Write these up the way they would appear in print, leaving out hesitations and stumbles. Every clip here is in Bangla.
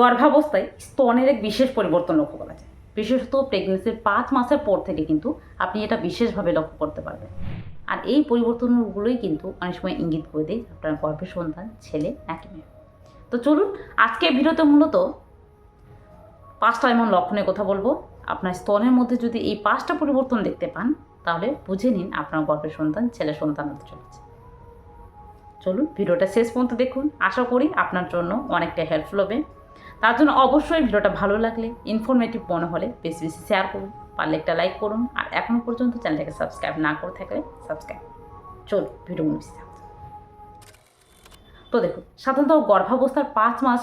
গর্ভাবস্থায় স্তনের এক বিশেষ পরিবর্তন লক্ষ্য করা যায়। বিশেষত প্রেগনেন্সির 5 মাসের পর থেকে কিন্তু আপনি এটা বিশেষভাবে লক্ষ্য করতে পারবেন। আর এই পরিবর্তনগুলোই কিন্তু অনেক সময় ইঙ্গিত করে দেয় আপনার গর্ভের সন্তান ছেলে নাকি মেয়ে। তো চলুন আজকে ভিডিওতে মূলত 5টা এমন লক্ষণের কথা বলবো। আপনার স্তনের মধ্যে যদি এই 5টা পরিবর্তন দেখতে পান তাহলে বুঝে নিন আপনার গর্ভের সন্তান ছেলে সন্তান হতে চলেছে। চলুন ভিডিওটা শেষ পর্যন্ত দেখুন, আশা করি আপনার জন্য অনেকটা হেল্পফুল হবে। তার জন্য অবশ্যই ভিডিওটা ভালো লাগলে, ইনফরমেটিভ মনে হলে বেশি বেশি শেয়ার করুন, পারলে একটা লাইক করুন, আর এখনও পর্যন্ত চ্যানেলটাকে সাবস্ক্রাইব না করে থাকলে সাবস্ক্রাইব। চলুন ভিডিও বেশি। তো দেখুন, সাধারণত গর্ভাবস্থার 5 মাস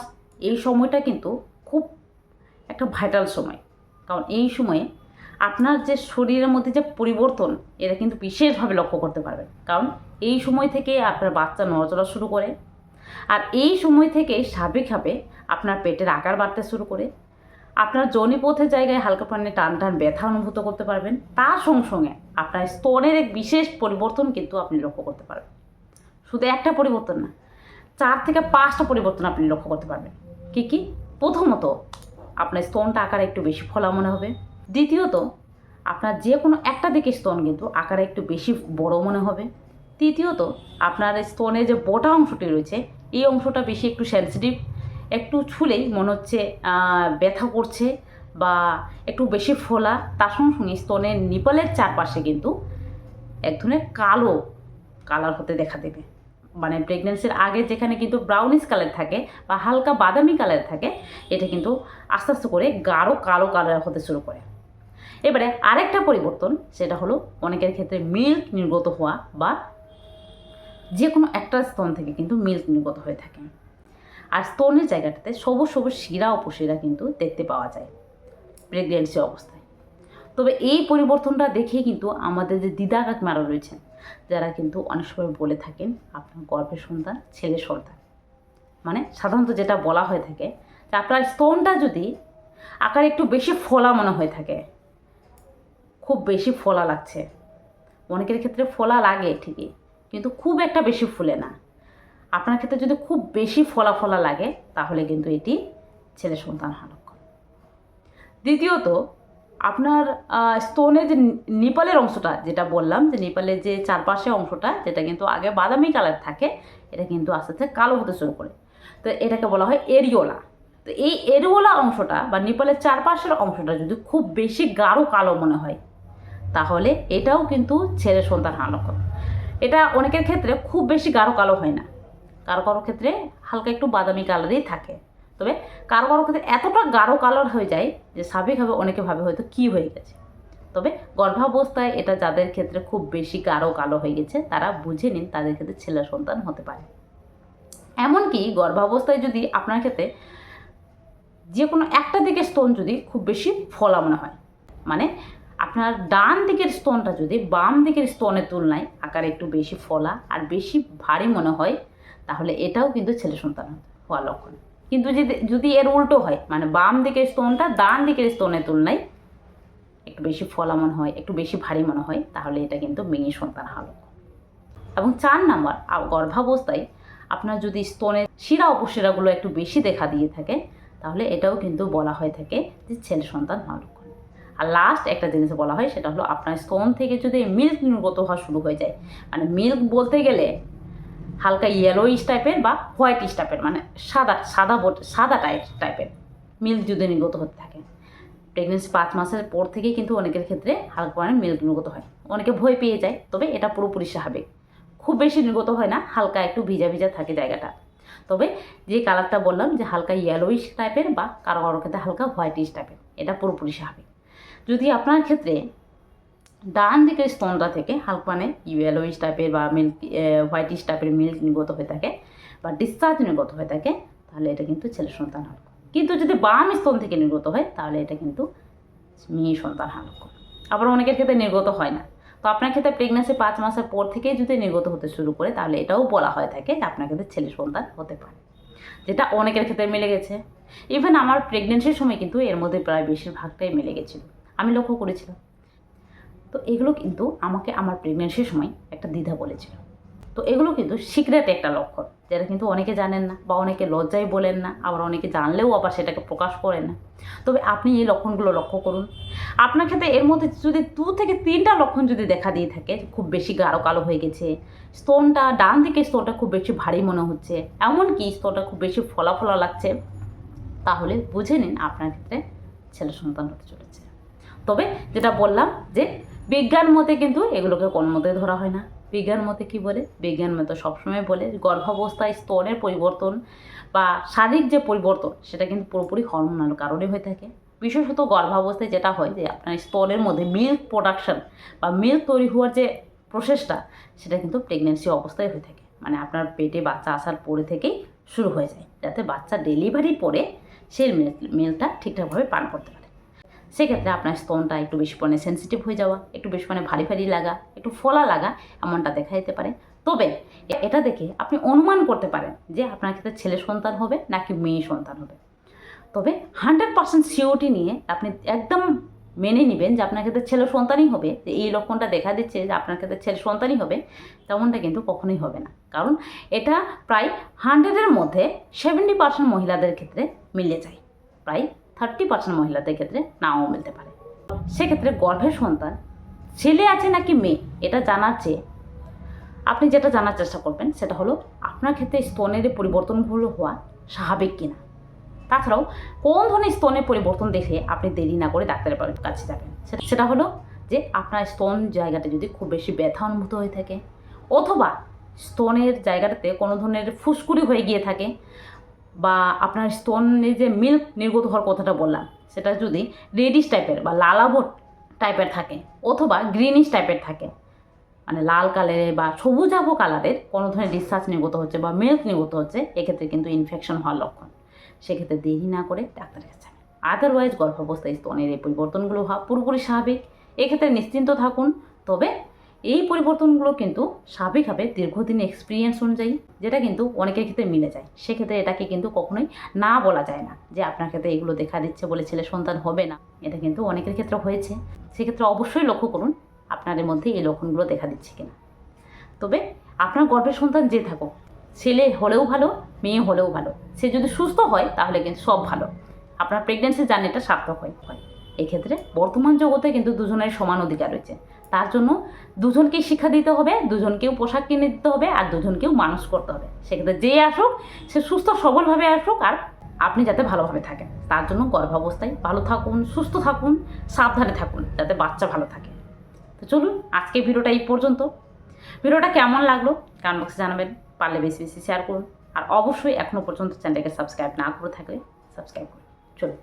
এই সময়টা কিন্তু খুব একটা ভাইটাল সময়। কারণ এই সময়ে আপনার যে শরীরের মধ্যে যে পরিবর্তন এটা কিন্তু বিশেষভাবে লক্ষ্য করতে পারবেন। কারণ এই সময় থেকে আপনার বাচ্চা নড়াচড়া শুরু করে, আর এই সময় থেকে স্বাভাবিকভাবে আপনার পেটের আকার বাড়তে শুরু করে, আপনার যোনিপথের জায়গায় হালকা পানি টান টান ব্যথা অনুভূত করতে পারবেন। তার সঙ্গে সঙ্গে আপনার স্তনের এক বিশেষ পরিবর্তন কিন্তু আপনি লক্ষ্য করতে পারবেন। শুধু একটা পরিবর্তন না, 4 থেকে 5টা পরিবর্তন আপনি লক্ষ্য করতে পারবেন। কী কী? প্রথমত, আপনার স্তনটা আকারে একটু বেশি ফোলা মনে হবে। দ্বিতীয়ত, আপনার যে কোনো একটা দিকে স্তন কিন্তু আকারে একটু বেশি বড় মনে হবে। তৃতীয়ত, আপনার স্তনের যে বোটা অংশটি রয়েছে এই অংশটা বেশি একটু সেন্সিটিভ, একটু ছুলেই মনে হচ্ছে ব্যথা করছে বা একটু বেশি ফোলা। তার সঙ্গে সঙ্গে স্তনের নিপলের চারপাশে কিন্তু এক ধরনের কালো কালার হতে দেখা দেবে। মানে প্রেগনেন্সির আগে যেখানে কিন্তু ব্রাউনিশ কালার থাকে বা হালকা বাদামি কালার থাকে, এটা কিন্তু আস্তে আস্তে করে গাঢ় কালো কালার হতে শুরু করে। এবারে আরেকটা পরিবর্তন, সেটা হলো অনেকের ক্ষেত্রে মিল্ক নির্গত হওয়া বা যে কোনো একটা স্তন থেকে কিন্তু মিল্ক নির্গত হয়ে থাকে। আর স্তনের জায়গাটাতে সবুজ সবুজ শিরা উপশিরা কিন্তু দেখতে পাওয়া যায় প্রেগনেন্সি অবস্থায়। তবে এই পরিবর্তনটা দেখেই কিন্তু আমাদের যে দিদা কাকিমারা রয়েছেন, যারা কিন্তু অনেক সময় বলে থাকেন আপনার গর্ভের সন্তান ছেলে সন্তান। মানে সাধারণত যেটা বলা হয়ে থাকে যে আপনার স্তনটা যদি আকারে একটু বেশি ফোলা মনে হয়ে থাকে, খুব বেশি ফোলা লাগছে, অনেকের ক্ষেত্রে ফোলা লাগে ঠিকই, কিন্তু খুব একটা বেশি ফুলে না। আপনার ক্ষেত্রে যদি খুব বেশি ফোলা ফোলা লাগে তাহলে কিন্তু এটি ছেলে সন্তান হওয়ার লক্ষণ। দ্বিতীয়ত, আপনার স্তনের যে নিপালের অংশটা, যেটা বললাম যে নিপালের যে চারপাশে অংশটা যেটা কিন্তু আগে বাদামি কালার থাকে, এটা কিন্তু আস্তে আস্তে কালো হতে শুরু করে। তো এটাকে বলা হয় এরিওলা। তো এই এরিওলা অংশটা বা নিপালের চারপাশের অংশটা যদি খুব বেশি গাঢ় কালো মনে হয় তাহলে এটাও কিন্তু ছেলে সন্তান হওয়ার লক্ষণ। এটা অনেকের ক্ষেত্রে খুব বেশি গাঢ় কালো হয় না, কারো কারো ক্ষেত্রে হালকা একটু বাদামি কালারেই থাকে। তবে কারো কারো ক্ষেত্রে এতটা গাঢ় কালার হয়ে যায় যে স্বাভাবিকভাবে অনেকে ভাবে হয়তো কী হয়ে গেছে। তবে গর্ভাবস্থায় এটা যাদের ক্ষেত্রে খুব বেশি গাঢ় কালো হয়ে গেছে তারা বুঝে নিন তাদের ক্ষেত্রে ছেলে সন্তান হতে পারে। এমনকি গর্ভাবস্থায় যদি আপনার ক্ষেত্রে যে কোনো একটা দিকের স্তন যদি খুব বেশি ফোলা মনে হয়, মানে আপনার ডান দিকের স্তনটা যদি বাম দিকের স্তনের তুলনায় আকারে একটু বেশি ফোলা আর বেশি ভারী মনে হয় তাহলে এটাও কিন্তু ছেলে সন্তান হওয়ার লক্ষণ। কিন্তু যদি এর উল্টো হয়, মানে বাম দিকের স্তনটা ডান দিকের স্তনের তুলনায় একটু বেশি ফোলা মনে হয়, একটু বেশি ভারী মনে হয়, তাহলে এটা কিন্তু মেয়ে সন্তান হওয়ার লক্ষণ। এবং 4 নাম্বার, গর্ভাবস্থায় আপনার যদি স্তনের শিরা উপশিরাগুলো একটু বেশি দেখা দিয়ে থাকে তাহলে এটাও কিন্তু বলা হয়ে থাকে যে ছেলে সন্তান হওয়ার লক্ষণ। আর লাস্ট একটা জিনিস বলা হয়, সেটা হলো আপনার স্তন থেকে যদি মিল্ক নির্গত হওয়া শুরু হয়ে যায়, মানে মিল্ক বলতে গেলে হালকা ইয়েলোইশ টাইপের বা হোয়াইটিশ টাইপের, মানে সাদা টাইপের মিল্ক যদি নির্গত হতে থাকে। প্রেগনেন্সি 5 মাসের পর থেকেই কিন্তু অনেকের ক্ষেত্রে হালকা পরিমাণে মিল্ক নির্গত হয়। অনেকে ভয় পেয়ে যায়, তবে এটা পুরোপুরি স্বাভাবিক। খুব বেশি নির্গত হয় না, হালকা একটু ভিজা ভিজা থাকে জায়গাটা। তবে যে কালারটা বললাম যে হালকা ইয়েলোইশ টাইপের বা কারো কারো ক্ষেত্রে হালকা হোয়াইটিশ টাইপের, এটা পুরোপুরি স্বাভাবিক। যদি আপনার ক্ষেত্রে ডান দিকের স্তনটা থেকে হালকা মানে ইয়েলোইশ টাইপের বা মিল্ক হোয়াইটিশ টাইপের মিল্ক নির্গত হয়ে থাকে বা ডিসচার্জ নির্গত হয়ে থাকে তাহলে এটা কিন্তু ছেলে সন্তান হওয়ার লক্ষণ। কিন্তু যদি বাম স্তন থেকে নির্গত হয় তাহলে এটা কিন্তু মেয়ে সন্তান হওয়ার লক্ষণ। আবার অনেকের ক্ষেত্রে নির্গত হয় না। তো আপনার ক্ষেত্রে প্রেগনেন্সি 5 মাসের পর থেকেই যদি নির্গত হতে শুরু করে তাহলে এটাও বলা হয়ে থাকে যে আপনার ক্ষেত্রে ছেলে সন্তান হতে পারে, যেটা অনেকের ক্ষেত্রে মিলে গেছে। ইভেন আমার প্রেগনেন্সির সময় কিন্তু এর মধ্যে প্রায় বেশিরভাগটাই মিলে গেছিলো, আমি লক্ষ্য করেছিলাম। তো এগুলো কিন্তু আমাকে আমার প্রেগনেন্সির সময় একটা দ্বিধা বলেছিল। তো এগুলো কিন্তু সিক্রেট একটা লক্ষণ, যেটা কিন্তু অনেকে জানেন না বা অনেকে লজ্জায় বলেন না, আবার অনেকে জানলেও আবার সেটাকে প্রকাশ করেন না। তবে আপনি এই লক্ষণগুলো লক্ষ্য করুন। আপনার ক্ষেত্রে এর মধ্যে যদি 2 থেকে 3টা লক্ষণ যদি দেখা দিয়ে থাকে, খুব বেশি গাঢ় কালো হয়ে গেছে, স্তনটা ডান দিকে স্তনটা খুব বেশি ভারী মনে হচ্ছে, এমনকি স্তনটা খুব বেশি ফলা ফলা লাগছে, তাহলে বুঝে নিন আপনার ক্ষেত্রে ছেলে সন্তান হতে চলেছে। তবে যেটা বললাম যে বিজ্ঞান মতে কিন্তু এগুলোকে কোনো মতে ধরা হয় না। বিজ্ঞান মতে কী বলে? বিজ্ঞান মতে সবসময় বলে গর্ভাবস্থায় স্তনের পরিবর্তন বা শারীরিক যে পরিবর্তন সেটা কিন্তু পুরোপুরি হরমোনাল কারণে হয়ে থাকে। বিশেষত গর্ভাবস্থায় যেটা হয় যে আপনার স্তনের মধ্যে মিল্ক প্রোডাকশন বা মিল্ক তৈরি হওয়ার যে প্রসেসটা, সেটা কিন্তু প্রেগনেন্সি অবস্থায় হয়ে থাকে। মানে আপনার পেটে বাচ্চা আসার পরে থেকেই শুরু হয়ে যায়, যাতে বাচ্চা ডেলিভারি পরে সেই মিল্কটা ঠিকঠাকভাবে পান করতে পারে। সেক্ষেত্রে আপনার স্তনটা একটু বেশি পরিমাণে সেন্সিটিভ হয়ে যাওয়া, একটু বেশি পরিমাণে ভারী ভারী লাগা, একটু ফোলা লাগা, এমনটা দেখা যেতে পারে। তবে এটা দেখে আপনি অনুমান করতে পারেন যে আপনার ক্ষেত্রে ছেলে সন্তান হবে নাকি মেয়ে সন্তান হবে। তবে 100% সিওরিটি নিয়ে আপনি একদম মেনে নেবেন যে আপনার ক্ষেত্রে ছেলে সন্তানই হবে, যে এই লক্ষণটা দেখা দিচ্ছে যে আপনার ক্ষেত্রে ছেলে সন্তানই হবে, তেমনটা কিন্তু কখনোই হবে না। কারণ এটা প্রায় 100-এর মধ্যে 70% মহিলাদের ক্ষেত্রে মিলে যায়, প্রায় 30% মহিলাদের ক্ষেত্রে নাও মিলতে পারে। সেক্ষেত্রে গর্ভের সন্তান ছেলে আছে নাকি মেয়ে এটা জানার চেয়ে আপনি যেটা জানার চেষ্টা করবেন সেটা হলো আপনার ক্ষেত্রে স্তনের পরিবর্তনগুলো হওয়া স্বাভাবিক কিনা। তাছাড়াও কোন ধরনের স্তনের পরিবর্তন দেখে আপনি দেরি না করে ডাক্তারের কাছে যাবেন, সেটা হলো যে আপনার স্তন জায়গাটা যদি খুব বেশি ব্যথা অনুভূত হয়ে থাকে, অথবা স্তনের জায়গাটাতে কোনো ধরনের ফুসকুড়ি হয়ে গিয়ে থাকে, বা আপনার স্তনে যে মিল্ক নির্গত হওয়ার কথাটা বললাম সেটা যদি রেডিশ টাইপের বা লালাভ টাইপের থাকে, অথবা গ্রিনিশ টাইপের থাকে, মানে লাল কালারের বা সবুজাভ কালারের কোনো ধরনের ডিসচার্জ নির্গত হচ্ছে বা মিল্ক নির্গত হচ্ছে, এক্ষেত্রে কিন্তু ইনফেকশন হওয়ার লক্ষণ। সেক্ষেত্রে দেরি না করে ডাক্তারের কাছে যাবেন। আদারওয়াইজ গর্ভাবস্থায় স্তনের এই পরিবর্তনগুলো হওয়া পুরোপুরি স্বাভাবিক, এক্ষেত্রে নিশ্চিন্ত থাকুন। তবে এই পরিবর্তনগুলো কিন্তু স্বাভাবিকভাবে দীর্ঘদিনের এক্সপিরিয়েন্স অনুযায়ী, যেটা কিন্তু অনেকের ক্ষেত্রে মিলে যায়, সেক্ষেত্রে এটাকে কিন্তু কখনোই না বলা যায় না যে আপনার ক্ষেত্রে এগুলো দেখা দিচ্ছে বলে ছেলে সন্তান হবে না। এটা কিন্তু অনেকের ক্ষেত্রে হয়েছে। সেক্ষেত্রে অবশ্যই লক্ষ্য করুন আপনাদের মধ্যে এই লক্ষণগুলো দেখা দিচ্ছে কিনা। তবে আপনার গর্ভের সন্তান যে থাকুক, ছেলে হলেও ভালো মেয়ে হলেও ভালো, সে যদি সুস্থ হয় তাহলে কিন্তু সব ভালো, আপনার প্রেগনেন্সি জার্নিটা সার্থক হয়। এক্ষেত্রে বর্তমান জগতে কিন্তু দুজনের সমান অধিকার রয়েছে। তার জন্য দুজনকেই শিক্ষা দিতে হবে, দুজনকেও পোশাক কিনে দিতে হবে, আর দুজনকেও মানুষ করতে হবে। সেক্ষেত্রে যে আসুক সে সুস্থ সবলভাবে আসুক, আর আপনি যাতে ভালোভাবে থাকেন তার জন্য গর্ভাবস্থায় ভালো থাকুন, সুস্থ থাকুন, সাবধানে থাকুন, যাতে বাচ্চা ভালো থাকে। তো চলুন আজকে ভিডিওটা এই পর্যন্ত। ভিডিওটা কেমন লাগলো কমেন্ট বক্সে জানাবেন, পারলে বেশি বেশি শেয়ার করুন, আর অবশ্যই এখনও পর্যন্ত চ্যানেলটাকে সাবস্ক্রাইব না করে থাকলে সাবস্ক্রাইব করুন। চলুন।